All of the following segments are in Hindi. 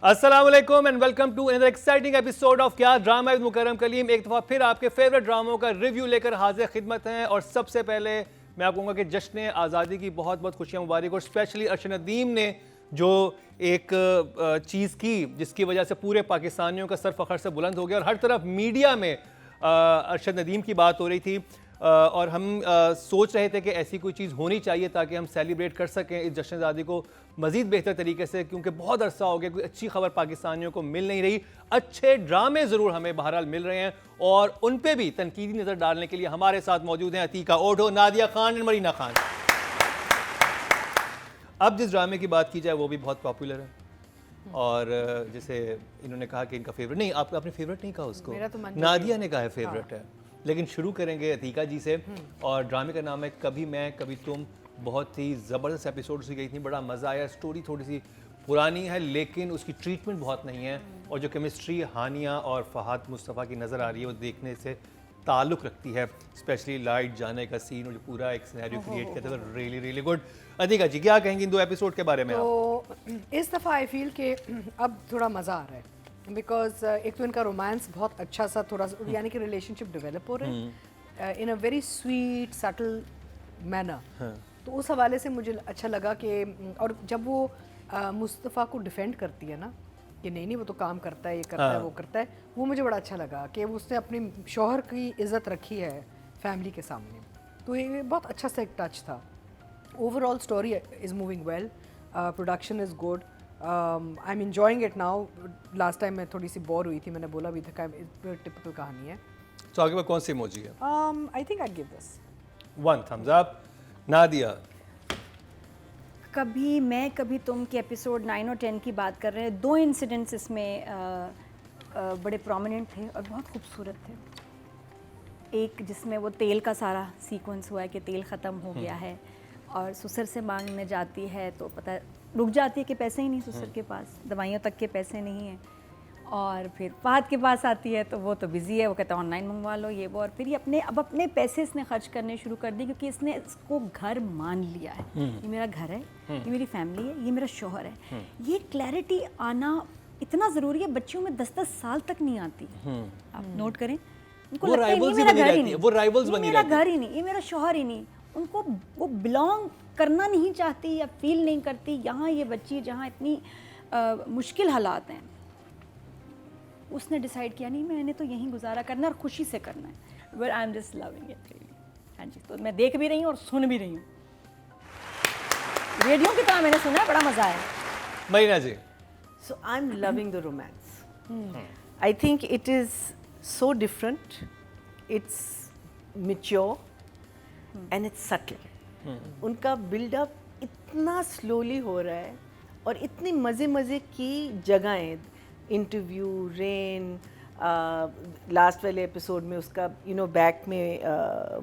अस्सलाम वालेकुम and welcome to another exciting episode of क्या ड्रामा विद मुकर्रम कलीम। एक दफ़ा फिर आपके फेवरेट ड्रामों का रिव्यू लेकर हाजिर खिदमत हैं। और सबसे पहले मैं आपको कहूँगा कि जश्न आज़ादी की बहुत बहुत खुशियाँ मुबारक। और स्पेशली अरशद नदीम ने जो एक चीज़ की जिसकी वजह से पूरे पाकिस्तानियों का सर फ़ख्र से बुलंद हो गया और हर तरफ मीडिया में अरशद नदीम की बात हो रही थी। और हम सोच रहे थे कि ऐसी कोई चीज़ होनी चाहिए ताकि हम सेलिब्रेट कर सकें इस जश्न आज़ादी को मज़ीद बेहतर तरीके से, क्योंकि बहुत अरसा हो गया कोई अच्छी खबर पाकिस्तानियों को मिल नहीं रही। अच्छे ड्रामे ज़रूर हमें बहरहाल मिल रहे हैं और उन पे भी तनकीदी नज़र डालने के लिए हमारे साथ मौजूद हैं अतीका ओढो, नादिया खान और मरीना खान। अब जिस ड्रामे की बात की जाए वो भी बहुत पॉपुलर है और जैसे इन्होंने कहा कि इनका फेवरेट नहीं, आपने फेवरेट नहीं कहा उसको, नादिया ने कहा है फेवरेट है। लेकिन शुरू करेंगे अतीका जी से और ड्रामे का नाम है कभी मैं कभी तुम। बहुत ही ज़बरदस्त एपिसोड सी गई थी, बड़ा मज़ा आया। स्टोरी थोड़ी सी पुरानी है लेकिन उसकी ट्रीटमेंट बहुत नहीं है और जो केमिस्ट्री हानिया और फ़हाद मुस्तफ़ा की नज़र आ रही है वो देखने से ताल्लुक़ रखती है। स्पेशली लाइट जाने का सीन और जो पूरा एक सिनेरियो क्रिएट किया था, रियली रियली गुड। अतीका जी क्या कहेंगी इन दो एपिसोड के बारे में? तो इस दफ़ा आई फील कि अब थोड़ा मज़ा आ रहा है बिकॉज एक तो इनका रोमांस बहुत अच्छा सा थोड़ा यानी कि रिलेशनशिप डेवलप हो रहे हैं in a very sweet subtle manner. तो उस हवाले से मुझे अच्छा लगा कि और जब वो मुस्तफ़ा को डिफेंड करती है ना कि नहीं वो तो काम करता है, ये करता है, वो करता है, वो मुझे बड़ा अच्छा लगा कि उसने अपने शौहर की इज़्ज़त रखी है फैमिली के सामने। तो ये बहुत अच्छा सा एक टच था। Overall story is moving well, production is good, I am enjoying it now. Last time मैं थोड़ी सी बोर हुई थी, मैंने बोला भी था टिपिकल कहानी है। तो आगे कौन सी इमोजी है? I think I give this 1 thumbs up। Nadia, कभी मैं कभी तुम के एपिसोड 9 और 10 की बात कर रहे हैं। 2 इंसिडेंट्स इसमें बड़े प्रोमिनेंट थे और बहुत खूबसूरत थे। एक जिसमें वो तेल का सारा सीक्वेंस हुआ है कि तेल ख़त्म हो गया है और ससुर से मांगने जाती है तो पता रुक जाती है कि पैसे ही नहीं ससुर के पास, दवाइयों तक के पैसे नहीं हैं। और फिर फहद के पास आती है तो वो तो बिज़ी है, वो कहता है ऑनलाइन मंगवा लो ये वो। और फिर ये अपने पैसे इसने खर्च करने शुरू कर दिए क्योंकि इसने इसको घर मान लिया है। ये मेरा घर है, ये मेरी फैमिली है, ये मेरा शौहर है। ये क्लैरिटी आना इतना ज़रूरी है, बच्चियों में 10-10 साल तक नहीं आती। आप नोट करें, उनको लगता है ये मेरा घर ही नहीं, वो राइवल्स बनी रहती है, मेरा घर ही नहीं, ये मेरा शौहर ही नहीं। उनको वो बिलोंग करना नहीं चाहती या फील नहीं करती। यहाँ ये बच्ची जहाँ इतनी मुश्किल हालात हैं, उसने डिसाइड किया नहीं मैंने तो यहीं गुजारा करना है और खुशी से करना है। But I am just loving it really. हाँ जी, तो मैं देख भी रही हूँ और सुन भी रही हूँ, रेडियो की तरह मैंने सुना है, बड़ा मज़ा आया। Marina ji, so I am loving the romance. I think it is so different, it's mature and it's subtle. उनका बिल्डअप इतना स्लोली हो रहा है और इतनी मज़े मज़े की जगहें, इंटरव्यू, रेन, लास्ट वाले एपिसोड में उसका बैक में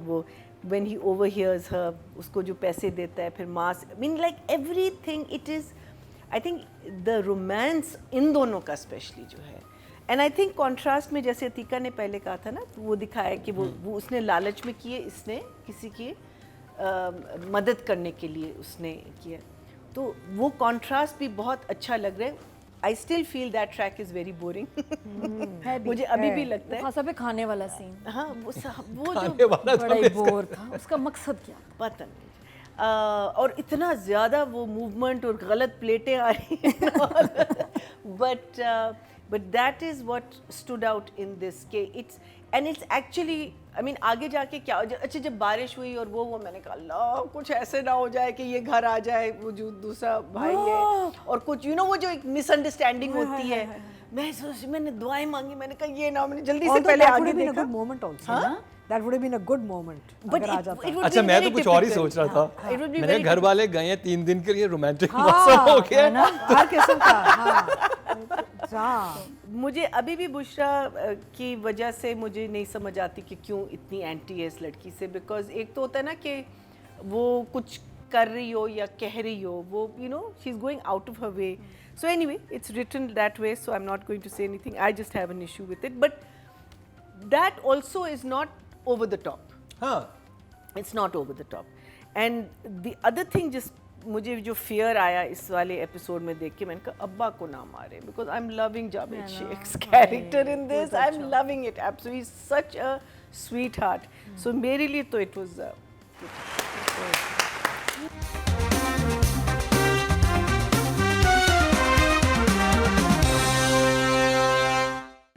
वो व्हेन ही ओवरहियर्स हर, उसको जो पैसे देता है, फिर मास, mean like everything it is, I think the romance in दोनों का स्पेशली जो है। एंड आई थिंक कॉन्ट्रास्ट में जैसे अतीका ने पहले कहा था ना, वो दिखाया कि वो उसने लालच में किए, इसने किसी की मदद करने के लिए उसने किया। तो वो कॉन्ट्रास्ट भी बहुत अच्छा लग रहा है। I still feel that track is very boring. मुझे अभी भी लगता है खासा पे खाने वाला सीन, हाँ वो जो बड़ा ही बोर था, उसका मकसद क्या था पता नहीं। और इतना ज़्यादा वो मूवमेंट और गलत प्लेटें आ रही हैं but that is what stood out in this के it's actually I mean आगे जाके क्या अच्छा जब बारिश हुई और वो मैंने कहा अल्लाह कुछ ऐसे ना हो जाए कि ये घर आ जाए वो जो दूसरा भाई है और कुछ वो जो एक मिसअंडरस्टैंडिंग होती है। मैंने दुआएं मांगी, मैंने कहा ये ना, मैंने जल्दी से पहले आगे देखा। Moment also That would have been a good moment. अगर आ जाता। अच्छा मैं तो कुछ और ही सोच रहा था। मेरे घर वाले गए हैं 3 दिन के लिए, रोमांटिक मौसम हो गया ना, हर किस्म का। मुझे अभी भी बुशरा की वजह से मुझे नहीं समझ आती कि क्यों इतनी एंटी है इस लड़की से। बिकॉज एक तो होता है ना कि वो कुछ कर रही हो या कह रही हो, वो she is going out of her way. So anyway it's written that way, so I am not going to say anything, I just have an issue with it. But that also is not over the top. हाँ, it's not over the top. And the other thing just मुझे जो फियर आया इस वाले एपिसोड में देख के, मैंने कहा अब्बा को ना मारे, because I am loving Javed Shaikh's character in this, I am loving it absolutely, such a sweet heart. So मेरे लिए तो इट वाज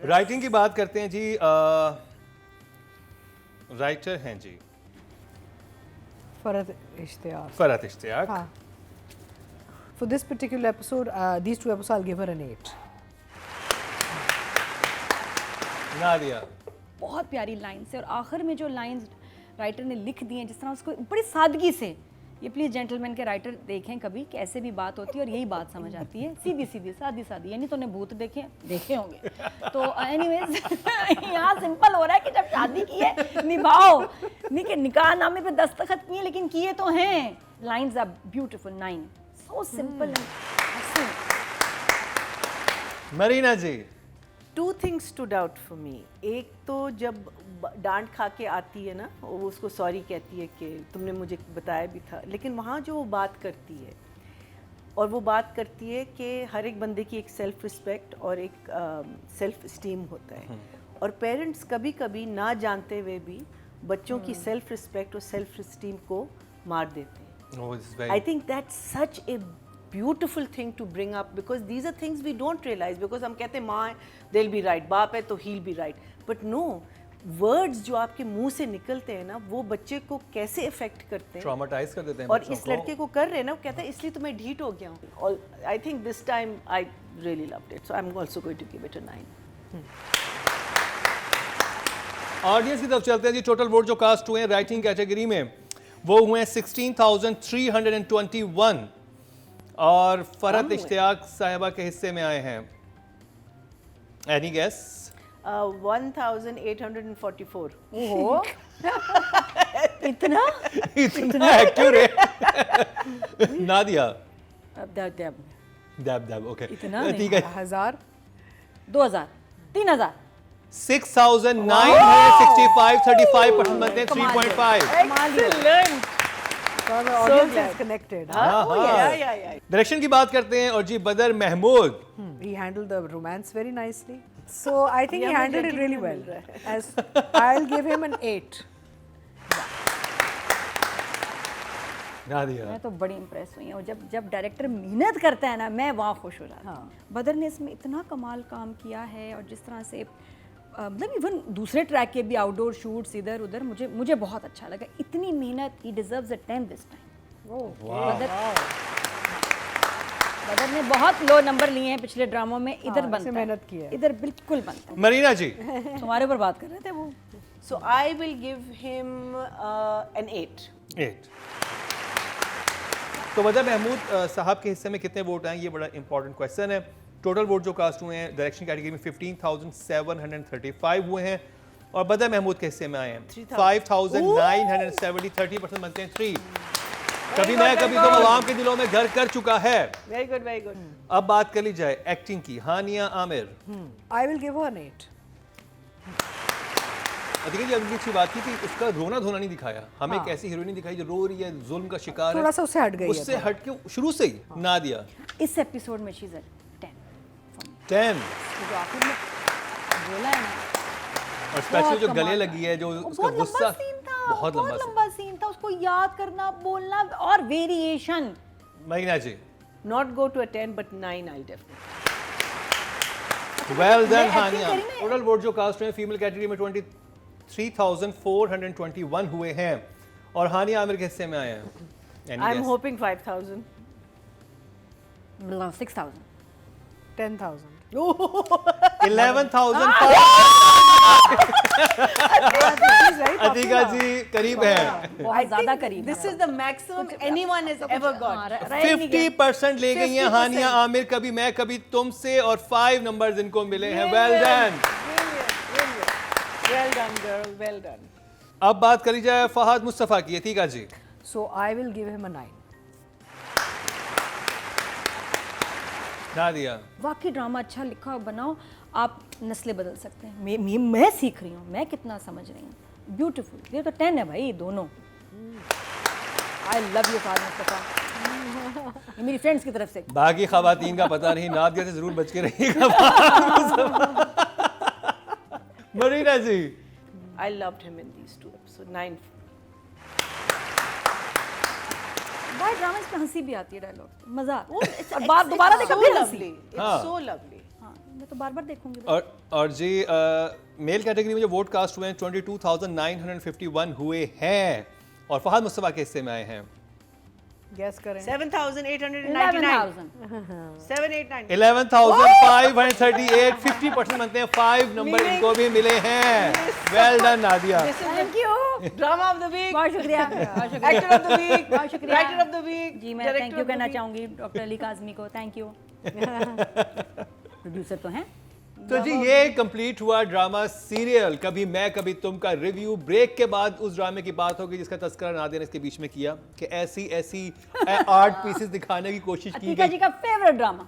राइटिंग की बात करते हैं जी. राइटर हैं जी फरहत इश्तियाक. फरहत इश्तियाक. हाँ. For this particular episode, these two episodes, I'll give her an 8. Nadia. बहुत प्यारी लाइन्स है और आखिर में जो लाइन्स राइटर ने लिख दी हैं, जिस तरह उसको बड़ी सादगी से, ये प्लीज़ जेंटलमैन के राइटर देखें कभी कैसे भी बात होती है और यही बात समझ आती है, सीधी सीधी सादी सादी. यानी तूने भूत देखे होंगे. तो एनीवेज यहाँ सिंपल हो रहा है कि जब शादी की है निभाओ. निकाह नामे पे दस्तखत किए लेकिन किए तो हैं. Lines are beautiful. 9. So simple. Marina ji. Two things stood out for me. एक तो जब डांट खा के आती है ना, वो उसको सॉरी कहती है कि तुमने मुझे बताया भी था, लेकिन वहाँ जो वो बात करती है, और वो बात करती है कि हर एक बंदे की एक सेल्फ रिस्पेक्ट और एक सेल्फ इस्टीम होता है, और पेरेंट्स कभी कभी ना जानते हुए भी बच्चों की सेल्फ रिस्पेक्ट और सेल्फ इस्टीम को मार देते हैं. I think that's such a beautiful thing to bring up, because these are things we don't realize, because हम कहते हैं माँ है they'll be right, बाप है तो he'll be right, but no, words जो आपके मुंह से निकलते हैं ना, वो बच्चे को कैसे इफेक्ट करते हैं, ट्रॉमेटाइज कर देते हैं. और इस लड़के को कर रहे हैं ना, वो कहता है इसलिए तो मैं ढीठ हो गया हूँ. और I think this time I really loved it, so I am also going to give it a 9. Audience की तरफ चलते हैं जी. टोटल वोट जो कास्ट हुए हैं राइटिंग कैटेगरी में वो हुए 16,321 और फरहत इश्तियाक साहिबा के हिस्से में आए हैं. Any guess? 1844. ओहो इतना एक्यूरेट. नादिया. दब ओके. इतना नहीं. ठीक है. 1000. 2000. 3000. 6,965. 35% बनते हैं. 3.5. Excellent. So the audience is connected. Yeah. Direction की बात करते हैं और जी बदर Mahmood. He handled the romance very nicely. So I think he Yeah, handled it मुझे really मिल well. रहा है. As I'll give him an 8. Nadia. मैं तो बड़ी इम्प्रेस हुई हूँ. और जब डायरेक्टर मेहनत करता है ना, मैं वहाँ खुश हो जाती हूँ. हाँ. बदर ने इसमें इतना कमाल काम किया है, और जिस तरह से मतलब इवन दूसरे ट्रैक के भी आउटडोर शूट्स इधर उधर, मुझे बहुत अच्छा लगा. इतनी मेहनत. ही डिजर्व्स अ 10 दिस टाइम. बदर ने बहुत लो नंबर लिए हैं पिछले ड्रामों में. इधर बनता है, मेहनत की है. इधर बिल्कुल बनता है. मरीना जी. तुम्हारे ऊपर बात कर रहे थे वो. So I will give him an 8. 8. तो बदर महमूद साहब के हिस्से में कितने वोट आए, ये बड़ा इंपॉर्टेंट क्वेश्चन है. टोटल वोट जो कास्ट हुए हैं डायरेक्शन कैटेगरी में 15,735 हुए हैं, और बदर महमूद के हिस्से में आए हैं 5,970. 30% बनते हैं 3. कभी मैं कभी तुम आवाम के दिलों में घर कर चुका है. Very good, very good. अब बात कर ली जाए एक्टिंग की. हानिया Aamir. I will give her an 8. अधिका जी अभी अच्छी बात की थी, उसका रोना धोना नहीं दिखाया. हमें एक ऐसी हीरोइन दिखाई जो रो रही है, जुल्म का शिकार है. थोड़ा सा उससे हट गई है. उससे हट के शुरू से ही नादिया. इस एपिसोड में शी इज 10. 10. जो आखिर में बोला है ना, और स्पेशली जो गले लगी है, जो उसका बहुत गुस्सा. लंबा सीन था. बहुत लंबा सीन था. उसको याद करना, बोलना और वेरिएशन. महीना जी. Not go to a 10, but 9 I'll definitely. Well done acting हानिया. करी ना. टोटल वोट जो कास्ट हुए फीमेल कैटेगरी में 23,421 हुए हैं, और हानिया आमिर के हिस्से में आए हैं. Any I'm guess? hoping 5,000. 6000. 10,000. 11,000. Atika जी करीब है. बहुत ज्यादा करीब. This is the maximum anyone has ever got. 50% ले गई हैं 50%. हानिया आमिर. कभी मैं कभी तुमसे, और 5 नंबर्स इनको मिले हैं. Well done. Well done, girl. Well done. अब बात करी जाए फहद मुस्तफ़ा की. अतिका जी. So I will give him a 9. Nadia. वाकई ड्रामा अच्छा लिखा और बनाओ, आप नस्लें बदल सकते हैं. मैं सीख रही हूँ, मैं कितना समझ रही हूँ. ब्यूटीफुल. ये तो 10 है भाई दोनों. I love you Fahad Mustafa. ये मेरी फ्रेंड्स की तरफ से। बाकी खवातीन का पता नहीं, नादिया से जरूर बच के रहिएगा। Marina ji, I loved him in these two episodes. 9. By drama पे हंसी भी आती है, डायलॉग मजा। It's दोबारा देखा so फिर lovely. हंसी। It's so lovely. हाँ, मैं तो बार-बार देखूंगी। और जी मेल कैटेगरी में जो वोट कास्ट हुए हैं 22,951 हुए हैं और फहद मुस्तफा के हिस्से में आए हैं गैस करें 7,899. 789. 11,538, 50% बनते हैं। 5 नंबर इनको भी मिले हैं। Well done Nadia. Thank you. Drama of the week. बहुत शुक्रिया। बहुत शुक्रिया। Actor of the week. बहुत शुक्रिया। Writer of the week. जी मैं Director thank you of the कहना week. चाहूंगी डॉक्टर अली काज़मी को, थैंक यू। प्रोड्यूसर तो हैं। तो जी ये कंप्लीट हुआ ड्रामा सीरियल कभी मैं कभी तुम का रिव्यू। ब्रेक के बाद उस ड्रामे की बात होगी जिसका तस्करा नादिया ने इसके बीच में किया कि ऐसी आर्ट पीसेस दिखाने की कोशिश की अतीका जी का फेवरेट ड्रामा।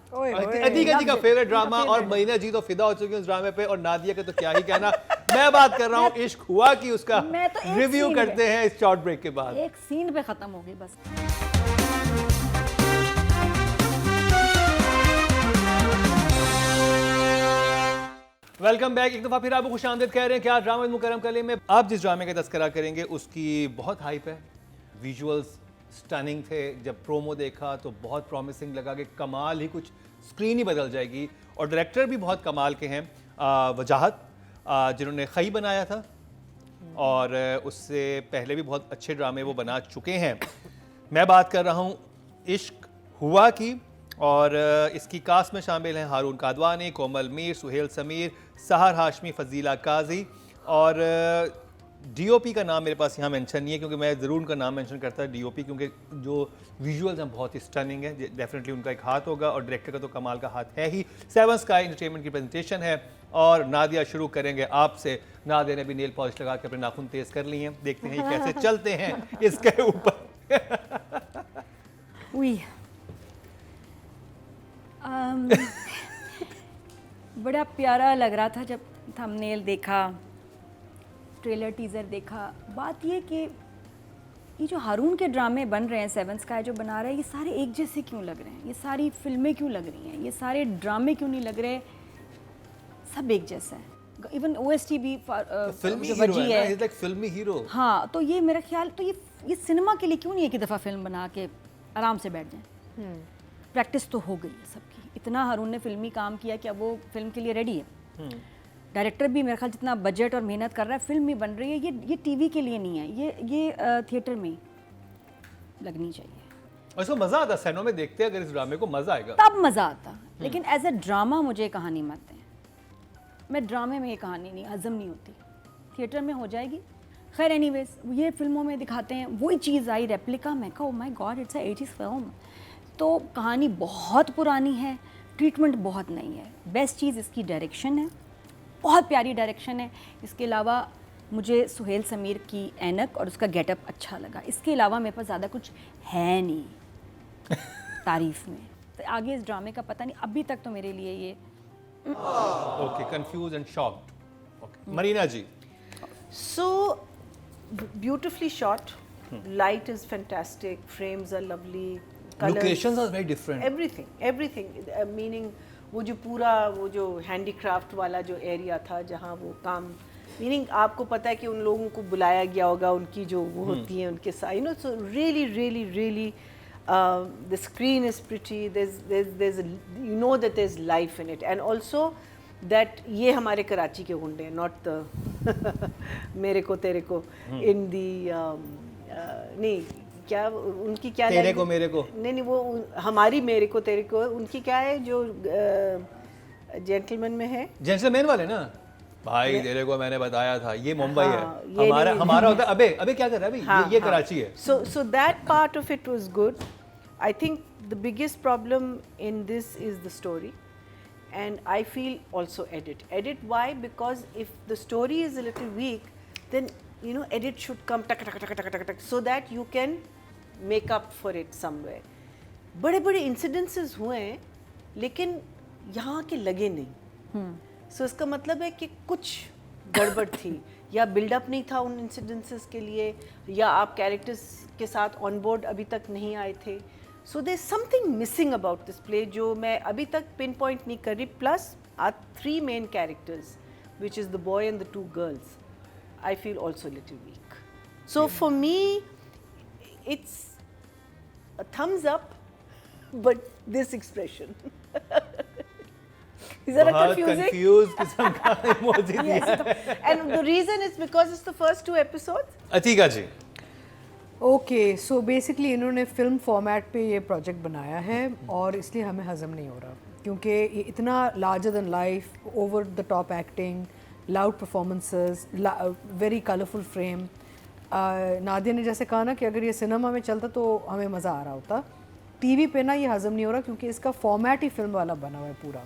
अतीका जी का फेवरेट ड्रामा और मरीना जी तो फिदा हो चुकी है उस ड्रामे पे और नादिया का तो क्या ही कहना। मैं बात कर रहा हूँ इश्क हुआ की, उसका मैं तो एक रिव्यू scene करते हैं इस शॉर्ट ब्रेक के बाद। एक सीन पे खत्म हो गई बस। Welcome back. एक दफा फिर आपको खुश आमदीद कह रहे हैं कि आज ड्रामा मुकरम कलीम में आप जिस ड्रामे का तस्करा करेंगे उसकी बहुत हाइप है। विजुअल्स स्टनिंग थे, जब प्रोमो देखा तो बहुत प्रॉमिसिंग लगा कि कमाल ही कुछ स्क्रीन ही बदल जाएगी। और डायरेक्टर भी बहुत कमाल के हैं, वजाहत जिन्होंने खई बनाया था और उससे पहले भी बहुत अच्छे ड्रामे वो बना चुके हैं। मैं बात कर रहा हूँ इश्क हुआ की और इसकी कास्ट में शामिल हैं हारून कादवानी, कोमल मीर, सुहेल समीर, सहर हाशमी, फजीला काजी और डीओपी का नाम मेरे पास यहाँ मेंशन नहीं है क्योंकि मैं ज़रूर उनका नाम मेंशन करता है डीओपी, क्योंकि जो विजुअल्स हैं बहुत ही स्टनिंग है। डेफिनेटली उनका एक हाथ होगा और डायरेक्टर का तो कमाल का हाथ है ही। 7 स्काई एंटरटेनमेंट की प्रेजेंटेशन है और नादिया शुरू करेंगे आपसे। नादिया ने भी नेल पॉलिश लगा के अपने नाखून तेज कर लिए हैं, देखते हैं ये कैसे चलते हैं इसके ऊपर। उई बड़ा प्यारा लग रहा था जब थंबनेल देखा, ट्रेलर टीज़र देखा। बात ये कि ये जो हारून के ड्रामे बन रहे हैं, 7 स्काई जो बना रहे हैं, ये सारे एक जैसे क्यों लग रहे हैं? ये सारी फिल्में क्यों लग रही हैं? ये सारे ड्रामे क्यों नहीं लग रहे? सब एक जैसा है। इवन OST भी फिल्मी जो हीरो वजी है ना, he's like फिल्मी हीरो। हाँ, तो ये मेरा ख्याल तो ये सिनेमा के लिए क्यों नहीं एक ही दफ़ा फिल्म बना के आराम से बैठ जाएं। प्रैक्टिस तो हो गई है सबकी। इतना हारून ने फिल्मी काम किया कि अब वो फिल्म के लिए रेडी है। डायरेक्टर भी मेरे ख्याल जितना बजट और मेहनत कर रहा है, फिल्म भी बन रही है। ये टीवी के लिए नहीं है, ये थिएटर में लगनी चाहिए। और इसको मज़ा आता, सैनो में देखते हैं अगर इस ड्रामे को मज़ा आएगा तब मज़ा आता। लेकिन एज ए ड्रामा मुझे कहानी मत दें। मैं ड्रामे में ये कहानी नहीं हजम नहीं होती, थिएटर में हो जाएगी। खैर एनीवेज ये फिल्मों में दिखाते हैं, वही चीज़ आई रेप्लिका। मैं कहा oh my God it's a 80s film. तो कहानी बहुत पुरानी है, ट्रीटमेंट बहुत नहीं है। बेस्ट चीज़ इसकी डायरेक्शन है, बहुत प्यारी डायरेक्शन है। इसके अलावा मुझे सुहेल समीर की ऐनक और उसका गेटअप अच्छा लगा। इसके अलावा मेरे पास ज़्यादा कुछ है नहीं तारीफ़ में। तो आगे इस ड्रामे का पता नहीं, अभी तक तो मेरे लिए ये okay, confuse and shocked. Okay Marina ji. So beautifully shot. Light is fantastic. Frames are lovely. Colors. Locations are very different. Everything. Meaning वो जो पूरा वो जो हैंडीक्राफ्ट वाला जो एरिया था जहाँ वो काम, मीनिंग आपको पता है कि उन लोगों को बुलाया गया होगा, उनकी जो वो होती हैं उनके साथ, you know. So really the screen is pretty. There's you know that there's life in it, and also that ये हमारे कराची के गुंडे हैं, not the मेरे को तेरे को in the नहीं क्या उनकी क्या तेरे को मेरे को नहीं वो हमारी मेरे को तेरे को उनकी क्या है जो जेंटलमैन में है, जेंटलमैन वाले ना भाई। तेरे को मैंने बताया था ये मुंबई हाँ, है, हमारा होता है अबे अबे क्या कर रहा है भाई, हाँ, ये हाँ. कराची है। So that part of it was good. I think the biggest problem in this is the story, and I feel also edit. Why? Because if the story is a little weak, then you know edit should come tak tak tak tak tak tak so that you can make up for it somewhere. बड़े incidences हुए हैं लेकिन यहाँ के लगे नहीं। So इसका मतलब है कि कुछ गड़बड़ थी या बिल्डअप नहीं था उन इन्सिडेंसेस के लिए, या आप कैरेक्टर्स के साथ ऑन बोर्ड अभी तक नहीं आए थे। So there's something missing about this play जो मैं अभी तक pinpoint नहीं कर रही. Plus our three main characters, which is the boy and the two girls, I feel also a little weak. So for me, it's a thumbs up, but this expression. Is that a बहुत confusing? confused किस्म का emoji दिया है। And the reason is because it's the first two episodes. Ateeqa ji, okay so basically इन्होंने फिल्म फॉर्मेट पे ये प्रोजेक्ट बनाया है और इसलिए हमें हजम नहीं हो रहा क्योंकि ये इतना larger than life, over the top acting, loud performances, very colourful frame. Nadia ने जैसे कहा ना कि अगर ये सिनेमा में चलता तो हमें मज़ा आ रहा होता. टीवी पे ना ये हजम नहीं हो रहा क्योंकि इसका फॉर्मेट ही फिल्म वाला बना हुआ है पूरा.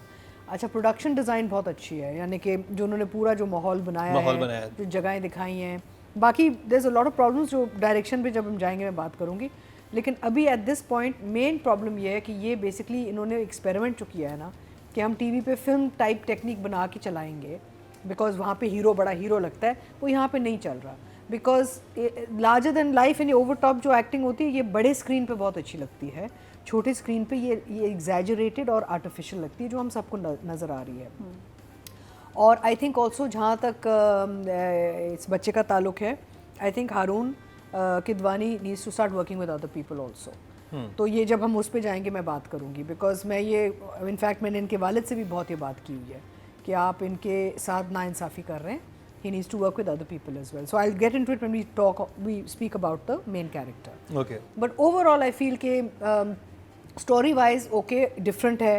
अच्छा, प्रोडक्शन डिज़ाइन बहुत अच्छी है, यानी कि जो उन्होंने पूरा जो माहौल बनाया है, जो जगहें दिखाई हैं. बाकी there is a lot of problems जो डायरेक्शन पे जब हम जाएंगे मैं बात करूँगी. लेकिन अभी at this point main problem ये है कि ये बेसिकली इन्होंने एक्सपेरिमेंट जो किया है ना कि हम टीवी पे फिल्म टाइप टेक्निक बना के चलाएंगे बिकॉज वहाँ पे हीरो बड़ा हीरो लगता है, वो यहाँ पे नहीं चल रहा. बिकॉज लार्जर देन लाइफ यानी ओवर टॉप जो एक्टिंग होती है ये बड़े स्क्रीन पे बहुत अच्छी लगती है, छोटे स्क्रीन पे ये एग्जैजरेटेड और आर्टिफिशियल लगती है जो हम सबको नज़र आ रही है. और आई थिंक ऑल्सो जहाँ तक इस बच्चे का ताल्लुक है, I think Haroon Kidwani needs to start working with other people also. तो ये जब हम उस पर जाएंगे मैं बात करूँगी बिकॉज मैं ये इनफैक्ट मैंने इनके वालिद से भी बहुत ये बात की हुई है कि आप इनके साथ नाइंसाफ़ी कर रहे हैं. He needs to work with other people as well. So I'll get into it when we speak about the main character. Okay. But overall I feel कि story wise okay different है.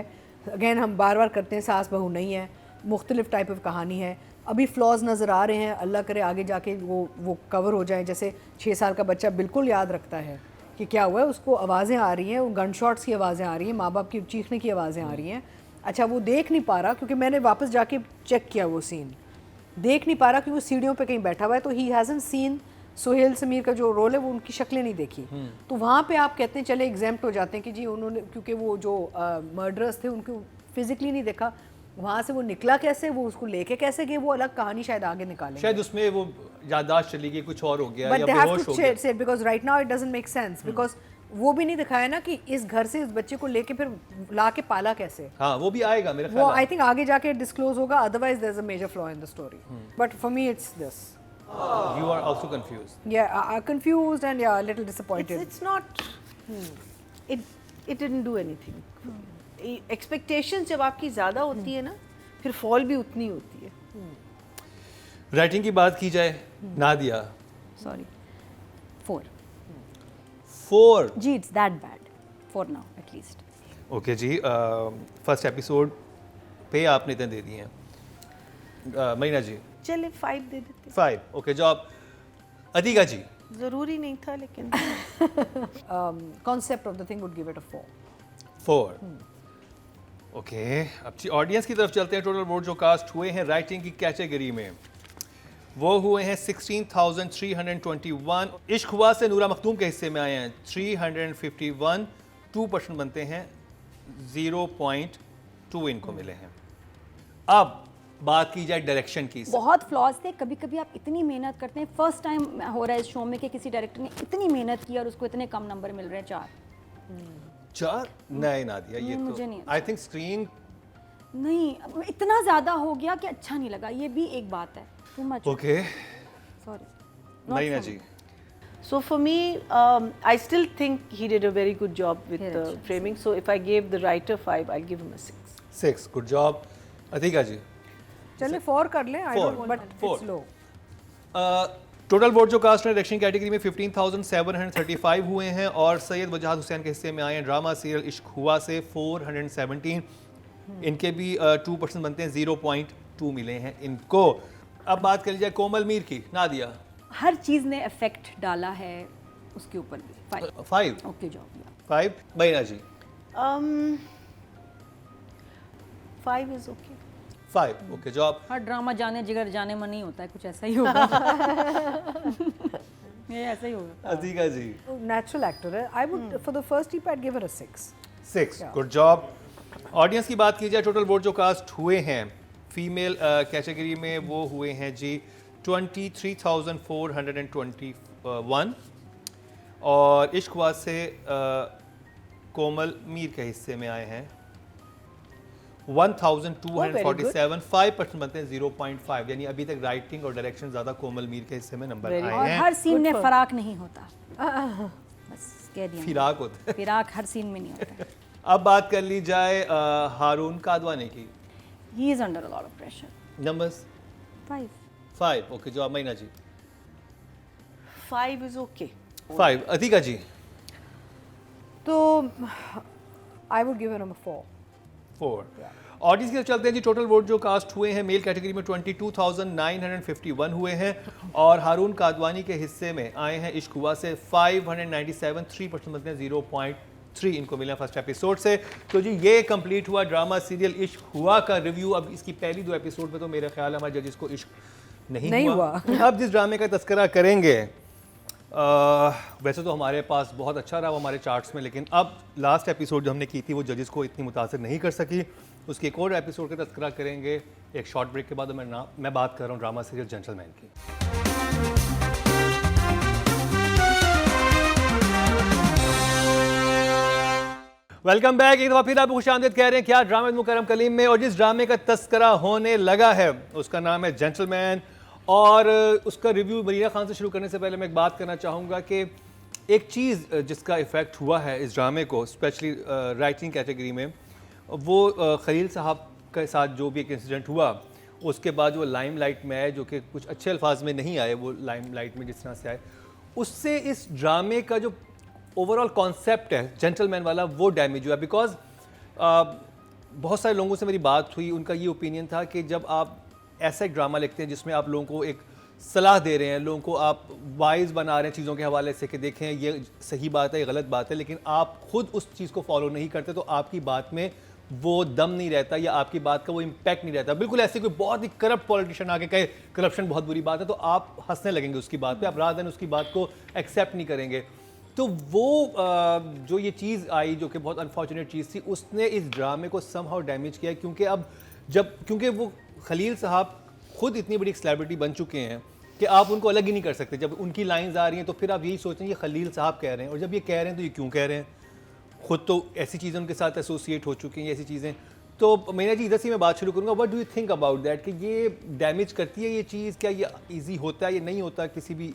Again हम बार बार करते हैं सास बहू नहीं है, मुख्तलिफ टाइप ऑफ कहानी है. अभी फ्लॉज नज़र आ रहे हैं, अल्लाह करे आगे जाके वो कवर हो जाए. जैसे 6 साल का बच्चा बिल्कुल याद रखता है कि क्या हुआ है, उसको आवाज़ें आ रही हैं, वो गन शॉट्स की आवाज़ें आ रही हैं, माँ बाप की चीखने की आवाज़ें आ रही हैं. अच्छा वो देख नहीं पा रहा क्योंकि मैंने वापस जाके चेक किया वो सीन, देख नहीं पा रहा कि वो सीढ़ियों पे कहीं बैठा हुआ है. तो ही हैज़न्ट सीन सोहेल समीर का जो रोल है वो उनकी शक्लें नहीं देखी. तो वहाँ पे आप कहते हैं चले एग्जाम्प्ट हो जाते हैं कि जी उन्होंने क्योंकि वो जो मर्डरर्स थे उनको फिजिकली नहीं देखा, वहाँ से वो निकला कैसे, वो उसको लेके कैसे गए, वो अलग कहानी शायद आगे निकालेंगे. शायद उसमें वो याददाश्त चली गई, कुछ और हो गया बट या दे हैव बेहोश टू हो गया. से because right now it doesn't make sense because वो भी नहीं दिखाया ना कि इस घर से इस बच्चे को लेके फिर ला के पाला कैसे. हाँ वो भी आएगा मेरा वो ख्याल है. आई थिंक आगे जाके डिस्क्लोज होगा, otherwise there is a major flaw in the story. But for me it's this. You are also confused. Yeah, confused and yeah, a little disappointed. It's not. It didn't do anything. Expectations जब आपकी ज़्यादा होती है ना, फिर फॉल भी उतनी होती है. राइटिंग की बात की जाए, नादिया. Sorry. 4. 4. जी, it's that bad. For now, at least. Okay जी, फर्स्ट एपिसोड पे आपने इतने दे दिए हैं. मरीना जी चले 5 दे देते. 5. Okay job. अतीका जी ज़रूरी नहीं था लेकिन. Concept of the thing would give it a 4. 4. Okay अब जी ऑडियंस की तरफ चलते हैं. टोटल वोट जो कास्ट हुए हैं राइटिंग की कैटेगरी में वो हुए हैं 16,321. इश्क हुआ से नूरा मखदूम के हिस्से में आए हैं 351. 2% बनते हैं, 0.2 इनको मिले हैं. अब बात की जाए डायरेक्शन की. बहुत फ्लॉज थे. कभी कभी आप इतनी मेहनत करते हैं, फर्स्ट टाइम हो रहा है इस शो में कि किसी डायरेक्टर ने इतनी मेहनत की और उसको इतने कम नंबर मिल रहे हैं. 4 नहीं ना दिया ये मुझे तो नहीं आई थिंक स्क्रीन नहीं, इतना ज़्यादा हो गया कि अच्छा नहीं लगा. ये भी एक बात है. Too much. Okay. Sorry. Marina ji So for me, I still think he did a very good job with the framing. So if I gave the writer 5, I'll give him a 6. 6. Good job. Atiqa ji चले 4 कर लें. I Four. don't but Four. it's low. Total vote जो कास्ट ने डायरेक्शन कैटेगरी में 15,735 हुए हैं और सैयद वजाहत हुसैन के हिस्से में आए हैं ड्रामा सीरियल इश्क हुआ से 417. इनके भी 2% बनते हैं, 0.2 मिले हैं इनको. अब बात कर लीजिए कोमल मीर की. नादिया हर चीज़ ने इफेक्ट डाला है उसके ऊपर भी. 5. Okay job. 5. Marina ji 5 is okay. 5. Okay job. हर ड्रामा जाने जिगर जाने मन नहीं होता है, कुछ ऐसा ही होगा. ये ऐसा ही होगा. अतीका जी Natural actor है. I would for the first tip I'd give it a 6. 6. Good job. Audience की बात की जाए टोटल वोट जो कास्ट हुए हैं फीमेल कैटेगरी में वो हुए हैं जी 23,421. और इश्क हुआ से कोमल मीर के हिस्से में आए हैं 1247, 5% बनते हैं 0.5, यानी अभी तक राइटिंग और डायरेक्शन ज्यादा कोमल मीर के हिस्से में नंबर Very और आए हैं। हर सीन में फराक नहीं होता, बस कह दिया। फिराक होता है। फिराक हर सीन में नहीं होता। अब बात कर ली जाए हारून कादवानी की। He is under a lot of pressure. Numbers 5, okay, जवाब महीना जी। 5 is okay. 5, अतिका जी। तो आई वुड गिव नंबर 4। 4। ऑडियंस की तरफ चलते हैं जी। टोटल वोट जो कास्ट हुए हैं मेल कैटेगरी में 22,951 हुए हैं और हारून कादवानी के हिस्से में आए हैं इश्क हुआ से 597, 3% बनते हैं 0.3 इनको मिला फर्स्ट एपिसोड से। तो जी ये कंप्लीट हुआ ड्रामा सीरियल इश्क हुआ का रिव्यू। अब इसकी पहली 2 एपिसोड में तो मेरा ख्याल है हमारे जजेस को इश्क नहीं हुआ। अब जिस ड्रामे का तस्करा करेंगे वैसे तो हमारे पास बहुत अच्छा रहा वो हमारे चार्ट्स में, लेकिन अब लास्ट एपिसोड जो हमने की थी वो जजेस को इतनी मुतासिर नहीं कर सकी। उसके एक और एपिसोड का तस्करा करेंगे एक शॉर्ट ब्रेक के बाद। मैं बात कर रहा हूँ ड्रामा सीरियल जेंटलमैन की। Welcome back. एक दफ़ा फिर आप खुशामदीद कह रहे हैं क्या ड्रामा मुकरम कलीम में, और जिस ड्रामे का तस्करा होने लगा है उसका नाम है जेंटलमैन। और उसका रिव्यू मरीना खान से शुरू करने से पहले मैं एक बात करना चाहूँगा कि एक चीज़ जिसका इफ़ेक्ट हुआ है इस ड्रामे को स्पेशली राइटिंग कैटेगरी में, वो खलील साहब के साथ जो भी एक इंसिडेंट हुआ उसके बाद वो लाइमलाइट में आए, जो कि कुछ अच्छे अल्फाज में नहीं आए, वो लाइमलाइट में जिस तरह से आए, उससे इस ड्रामे का जो ओवरऑल कॉन्सेप्ट है जेंटलमैन वाला वो डैमेज हुआ। बिकॉज बहुत सारे लोगों से मेरी बात हुई, उनका ये ओपिनियन था कि जब आप ऐसा एक ड्रामा लिखते हैं जिसमें आप लोगों को एक सलाह दे रहे हैं, लोगों को आप वाइज बना रहे हैं चीज़ों के हवाले से कि देखें ये सही बात है ये गलत बात है, लेकिन आप खुद उस चीज़ को फॉलो नहीं करते तो आपकी बात में वो दम नहीं रहता या आपकी बात का वो इम्पैक्ट नहीं रहता। बिल्कुल ऐसे कोई बहुत ही करप्ट पॉलिटिशियन आके कहे करप्शन बहुत बुरी बात है तो आप हंसने लगेंगे उसकी बात पे, आप रात दिन उसकी बात को एक्सेप्ट नहीं करेंगे। तो वो जो ये चीज़ आई जो कि बहुत अनफॉर्चुनेट चीज़ थी, उसने इस ड्रामे को समहाउ डैमेज किया। क्योंकि अब क्योंकि वो खलील साहब खुद इतनी बड़ी सेलिब्रिटी बन चुके हैं कि आप उनको अलग ही नहीं कर सकते। जब उनकी लाइंस आ रही हैं तो फिर आप यही सोचते हैं ये खलील साहब कह रहे हैं, और जब ये कह रहे हैं तो ये क्यों कह रहे हैं, खुद तो ऐसी चीज़ें उनके साथ एसोसिएट हो चुकी हैं ऐसी चीज़ें। तो मैंने जी इधर से मैं बात शुरू करूँगा, what do you think about that कि ये डैमेज करती है ये चीज़, क्या ये ईजी होता है या नहीं होता किसी भी,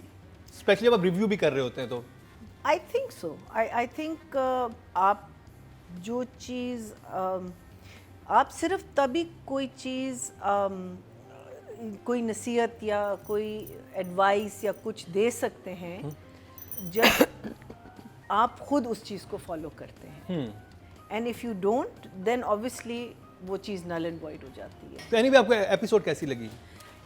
स्पेशली जब आप रिव्यू भी कर रहे होते हैं तो? I think so. I think आप जो चीज़ आप सिर्फ तभी कोई चीज़ कोई नसीहत या कोई एडवाइस या कुछ दे सकते हैं जब आप खुद उस चीज़ को फॉलो करते हैं। And if you don't then obviously वो चीज़ नल एंड वॉइड हो जाती है। तो एनीवे आपको एपिसोड कैसी लगी?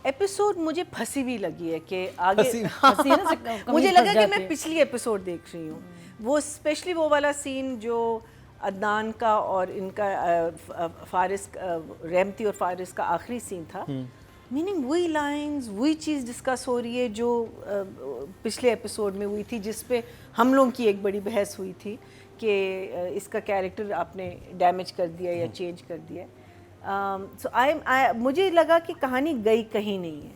एपिसोड मुझे फंसी भी लगी है कि आगे हंसी ना मुझे लगा कि मैं पिछली एपिसोड देख रही हूँ। वो स्पेशली वो वाला सीन जो अदनान का और इनका फारिस रहमती और फारिस का आखिरी सीन था, मीनिंग वही लाइंस वही चीज़ डिस्कस हो रही है जो पिछले एपिसोड में हुई थी, जिस पे हम लोगों की एक बड़ी बहस हुई थी कि इसका कैरेक्टर आपने डैमेज कर दिया या चेंज कर दिया। सो मुझे लगा कि कहानी गई कहीं नहीं है,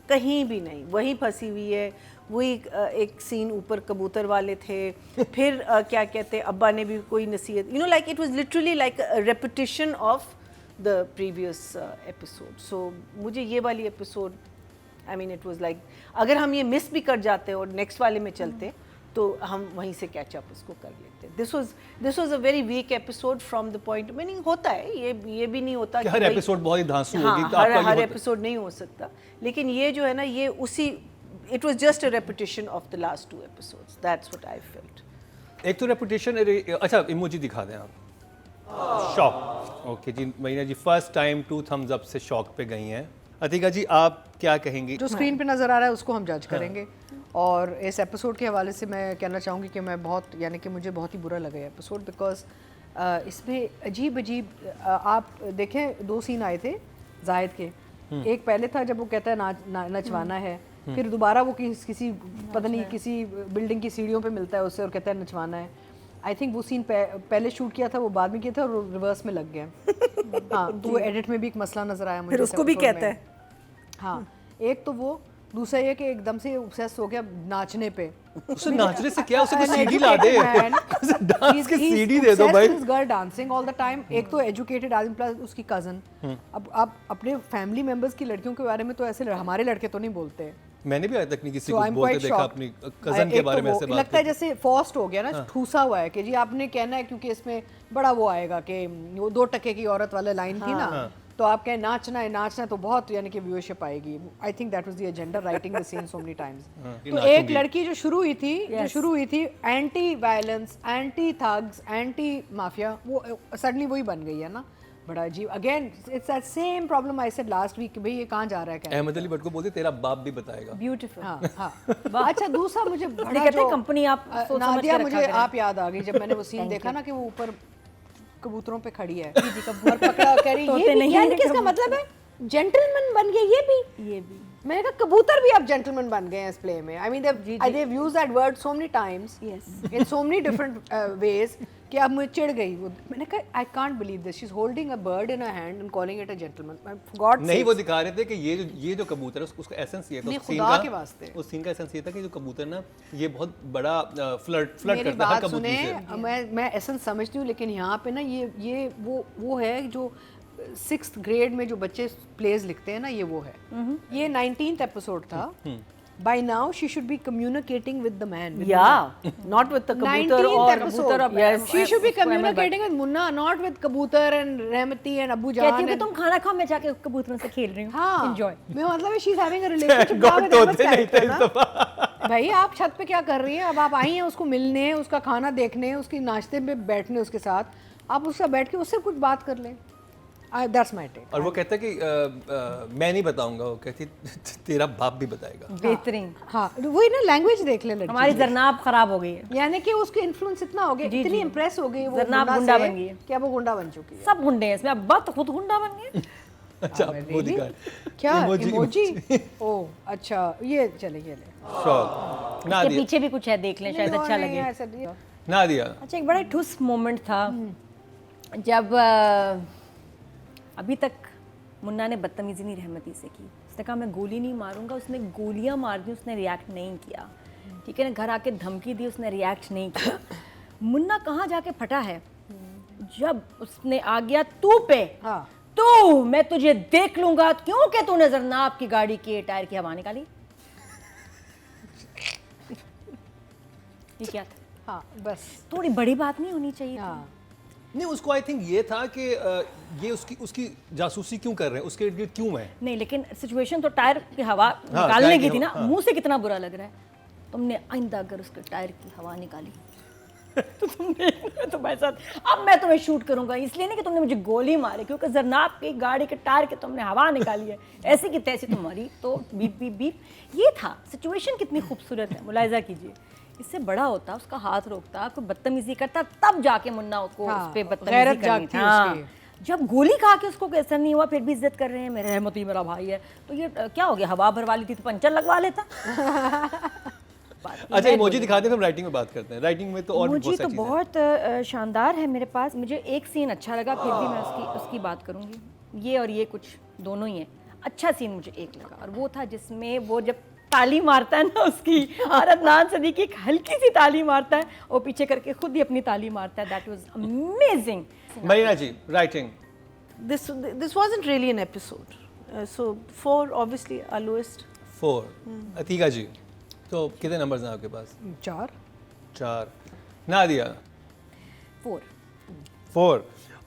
कहीं भी नहीं, वहीं फंसी हुई है। वही एक सीन ऊपर कबूतर वाले थे, फिर क्या कहते अब्बा ने भी कोई नसीहत, you know like it was literally like a repetition of the previous episode. So मुझे ये वाली episode I mean it was like अगर हम ये मिस भी कर जाते और नेक्स्ट वाले में चलते तो हम वहीं से कैच अप उसको कर लेते। This was a very weak episode from the point, meaning होता है ये भी नहीं होता कि हर एपिसोड बहुत ही धांसू हाँ, होगी, तो हर एपिसोड नहीं हो सकता, लेकिन ये जो है ना ये उसी it was just a repetition of the last 2 episodes, that's what I felt. एक तो रेपुटेशन, अच्छा इमोजी दिखा दें आप, शॉक। ओके जी महीना जी फर्स्ट टाइम 2 थम्स अप से शॉक पे गई हैं। अतिका जी आप क्या कहेंगी? जो स्क्रीन पे नज़र आ रहा है उसको हम जज करेंगे। और इस एपिसोड के हवाले से मैं कहना चाहूँगी कि मैं बहुत यानी कि मुझे बहुत ही बुरा लगा ये एपिसोड, बिकॉज इसमें अजीब आप देखें 2 सीन आए थे जाहिद के। एक पहले था जब वो कहता है नचवाना है, फिर दोबारा वो किसी पता नहीं किसी बिल्डिंग की सीढ़ियों पे मिलता है उससे और कहता है नचवाना है। आई थिंक वो सीन पहले शूट किया था, वो बाद में किया था और रिवर्स में लग गया। हाँ, तो वो एडिट में भी एक मसला नजर आया मुझे। फिर उसको भी कहता है। हाँ, एक तो वो दूसरा ये कि एकदम से obsessed हो गया नाचने पे। उसे नाचने से क्या, उसे तो सीडी ला दे, उसे डांस की सीडी दे दो भाई। Girl dancing all the time. एक तो एजुकेटेड आदमी प्लस उसकी कजन। अब आप अपने फैमिली मेंबर्स की लड़कियों के बारे में तो ऐसे हमारे लड़के तो नहीं बोलते। मैंने भी आज तक नहीं किसी So को I'm बोलते quite देखा shocked. अपनी कजन के बारे में ऐसे बात लगता है करते। जैसे फॉस्ट हो गया ना, ठूसा हुआ है कि जी आपने कहना है, क्योंकि इसमें बड़ा वो आएगा कि वो 2 टके की औरत वाला लाइन थी ना, तो आप कहें नाचना है तो बहुत यानी कि व्यूअरशिप आएगी। I think that was the agenda, writing the scene so many times. तो एक लड़की जो शुरू हुई थी anti violence, anti thugs, anti mafia, वो सडनली वही बन गई है ना। बड़ा अजीब। Again it's that same problem I said last week कि भाई ये कहाँ जा रहा है क्या। अहमद अली भट्ट को बोलते तेरा बाप भी बताएगा। ब्यूटीफुल। हाँ। अच्छा, दूसरा मुझे बड़ा कहते जो कंपनी आप सोच समझ नादिया, के मुझे रखा करें। आप याद आ गई जब मैंने वो सीन देखा ना कि वो ऊपर कबूतरों पे खड़ी है और पकड़ा कह रही तोते ये भी, नहीं यानी हैं कि इसका कबूतर। मतलब है जेंटलमैन बन गए ये भी। मैंने कहा कबूतर भी अब जेंटलमैन बन गए हैं इस प्ले में। I mean they've used that word so many times in so many different ways कि अब मुझे चिढ़ गई वो। मैंने कहा I can't believe this, she is holding a bird in her hand and calling it a gentleman. God नहीं, वो दिखा रहे थे कि ये जो कबूतर है उसका एसेंस ये था, नहीं, उस सीन खुदा का के वास्ते। उस सीन का एसेंस ये था कि जो कबूतर ना ये बहुत बड़ा फ्लर्ट मेरी करता है बात कबूतरी सुने, से। मैं एसेंस समझती हूँ, लेकिन यहाँ पे ना ये वो है जो 6th ग्रेड में जो बच्चे प्लेज लिखते हैं ना, ये वो है। ये 19th एपिसोड था। By now she should be communicating with the man. Yeah, not with the kabutar 19th or episode. Yes, She should be communicating with Munna, not with Kabutar and Rahmati and Abu Jahan. कहती हूँ कि and- तुम खाना खाओ, मैं जाके कबूतरों से खेल रही हूँ। हाँ, एंजॉय। मैं मतलब है she's having a relationship God with तो Ahmed होते नहीं थे character इस ना। दफा। भाई आप छत पे क्या कर रही हैं? अब आप आई हैं उसको मिलने, उसका खाना देखने, उसकी नाश्ते में बैठने उसके साथ, आप उससे बैठ के उससे कुछ बात कर लें। That's my take. और वो कहता है कि मैं नहीं बताऊंगा, वो कहती तेरा बाप भी बताएगा। बेहतरीन। हाँ, वही ना, लैंग्वेज देख ले लड़की। हमारी जरनाब खराब हो गई है। यानी कि उसके इन्फ्लुएंस इतना हो गया, इतनी इम्प्रेस हो गई वो जरनाब मुन्ना गुंडा से बन गई है। कि अब वो गुंडा बन चुकी है। सब गुंडे हैं इसमें, अब बात खुद गुंडा बन गए। अच्छा, वो दिखा क्या Emoji, इमोजी? ओह अच्छा, ये चले ये ले। शौक ना इसके दिया पीछे भी कुछ है, देख लें शायद नहीं, अच्छा नहीं, लगे। ऐसा नहीं। ना दिया। अच्छा, एक बड़ा ठुस मोमेंट था जब अभी तक मुन्ना ने बदतमीजी नहीं रहमती से की। उसने कहा मैं गोली नहीं मारूंगा, उसने गोलियां मार दी, उसने रिएक्ट नहीं किया। ठीक है ना, घर आके धमकी दी, उसने रिएक्ट नहीं किया। मुन्ना कहाँ जाके फटा है, जब उसने आ गया तू पे, हाँ। तू मैं तुझे देख लूंगा, क्योंकि तूने जरनाब की गाड़ी के टायर की हवा निकाली। ये क्या था? हाँ, बस। थोड़ी बड़ी बात नहीं होनी चाहिए थी? हाँ, नहीं, उसको आई थिंक ये था कि ये उसकी जासूसी क्यों कर रहे हैं, उसके इर्द-गिर्द क्यों है। नहीं, लेकिन सिचुएशन तो टायर की हवा हाँ, निकालने टायर की की थी ना। हवा, हाँ। मुंह से कितना बुरा लग रहा है। तुमने आइंदा अगर उसके टायर की हवा निकाली तो तुमने तुम्हारे साथ अब मैं तुम्हें शूट करूंगा। इसलिए नहीं कि तुमने मुझे गोली मारी, क्योंकि जरनाब की गाड़ी के टायर के तुमने हवा निकाली है, ऐसी की तैसी तुम्हारी तो बीप बीप बीप। ये था सिचुएशन। कितनी खूबसूरत है, मुलाहिजा कीजिए। इससे बड़ा होता, उसका हाथ रोकता, कोई बदतमीजी करता, तब जाके मुन्ना को हाँ, उस पे गैरत बदतमीजी करनी जागती थी। उसकी। हाँ। जब गोली खा के उसको कोई असर नहीं हुआ, फिर भी इज्जत कर रहे हैं, मेरे रहमती मेरा भाई है, तो ये क्या हो गया? हवा भरवा ली थी तो पंचर लगवा लेता। अच्छा, इमोजी दिखाते हैं, फिर राइटिंग में बात करते हैं। राइटिंग में तो और भी मुझे बहुत तो सारी चीजें हैं। बहुत शानदार है मेरे पास। मुझे एक सीन अच्छा लगा, फिर भी मैं उसकी बात करूंगी। ये और ये कुछ दोनों ही हैं। अच्छा सीन मुझे एक लगा, और वो था जिसमें वो जब ताली मारता है ना, उसकी अदनान सदीकी एक हल्की सी ताली मारता है, वो पीछे करके खुद ही अपनी ताली मारता है। That was amazing. Marina ji, writing. This wasn't really an episode. So 4 obviously are lowest. 4। Atika जी, तो कितने नंबर्स हैं आपके पास? 4। ना दिया 4।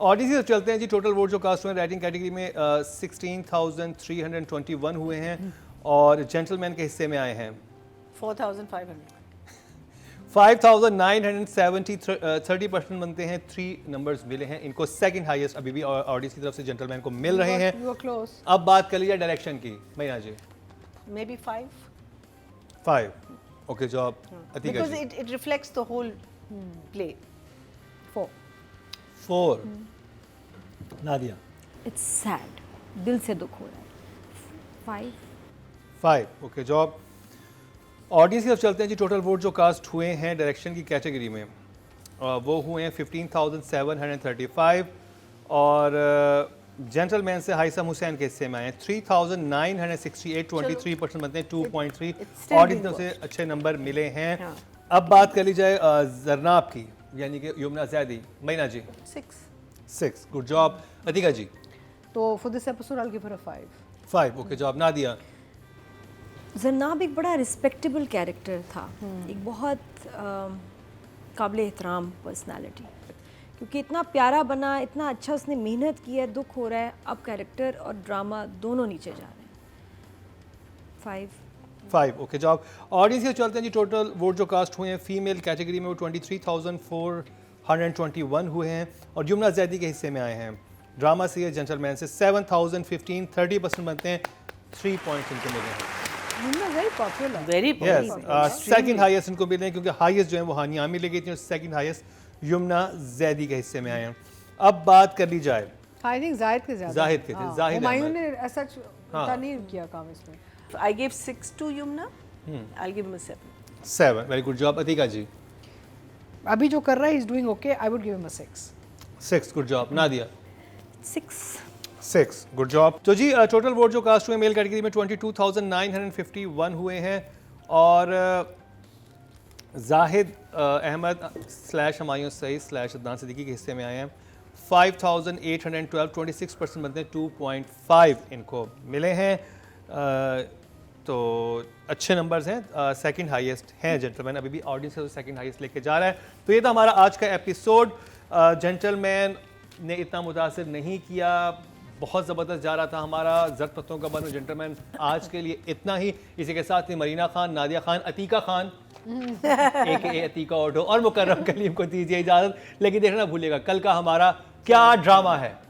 ऑडिसी से चलते हैं जी। टोटल वोट जो कास्ट हुए राइटिंग कैटेगरी में 16,321 हुए हैं, और जेंटलमैन के हिस्से में आए हैं 4,500. 5,970, 30% बनते हैं। 3 नंबर्स मिले हैं इनको। सेकंड हाईएस्ट अभी भी ऑडियंस की तरफ से जेंटलमैन को मिल रहे हैं। You were close. अब बात कर लीजिए डायरेक्शन की। महीना जी, Maybe 5. 5। ओके, जो आप अतीका Because जी it reflects the whole play. 4. 4। Nadia it's sad, दिल से दुख हो रहा है। 5। 5। ओके, जो आप ऑडियंस की तरफ चलते हैं जी। टोटल वोट जो कास्ट हुए हैं डायरेक्शन की कैटेगरी में वो हुए हैं 15,735, और जेंटलमैन से हाइसम हुसैन के हिस्से में आए हैं 3968, 23% बनते हैं 2.3। It's still ऑडियंस doing से अच्छे नंबर मिले हैं। हाँ। अब बात कर ली जाए जरनाब की, यानी कि यमुना जैदी। Maina ji 6, good job. अतिका जी तो for this episode I give her a 5। 5, okay job. Nadia जन्नाब एक बड़ा रिस्पेक्टेबल कैरेक्टर था, एक बहुत काबिल एहतराम पर्सनालिटी, क्योंकि इतना प्यारा बना, इतना अच्छा उसने मेहनत की है, दुख हो रहा है, अब कैरेक्टर और ड्रामा दोनों नीचे जा रहे हैं। 5, ओके जॉब। ऑडियंस से चलते हैं जी। टोटल वोट जो कास्ट हुए हैं फीमेल कैटेगरी में वो 23,421 हुए हैं और यमुना जैदी के हिस्से में आए हैं। ड्रामा से या जेंटलमैन से 7,015, 30% बनते हैं, 3 पॉइंट्स इनको मिले हैं। Very popular. Very yes, second highest इनको मिले हैं क्योंकि हाईएस्ट जो है वो हानिया आमिर ले गई थी और सेकंड हाईएस्ट यमुना जैदी के हिस्से में आए हैं। अब बात कर ली जाए, आई थिंक जाहिद के ज्यादा। जाहिद के थे, हाँ, जाहिद हुमायूं अहमद। ने ऐसा उतना नहीं किया काम इसमें। I gave 6 to Yumna. I'll give him a 7. 7, very good job. Atiqa ji अभी जो कर रहा है is doing okay, I would give him a 6। 6, good job. Nadia 6 good job. तो जी टोटल वोट जो कास्ट हुए मेल कैटेगरी में 22,951 हुए हैं और जाहिद अहमद / हमायूं सईद / अदनान सिद्दीकी के हिस्से में आए हैं 5,812, 26% बनते हैं, 2.5 इनको मिले हैं। तो अच्छे नंबर्स हैं। सेकंड हाईएस्ट हैं जेंटलमैन, अभी भी ऑडियंस से सेकंड हाईएस्ट लेके जा रहा है। तो ये था हमारा आज का एपिसोड। जेंटलमैन ने इतना मुतासिर नहीं किया, बहुत ज़बरदस्त जा रहा था हमारा जरत पत्तों का बन। जेंटलमैन आज के लिए इतना ही। इसी के साथ ही मरीना खान, नादिया खान, अतीका खान AKA अतीका ऑटो और मुकर्रम कलीम को दीजिए इजाज़त। लेकिन देखना भूलिएगा कल का हमारा क्या ड्रामा है।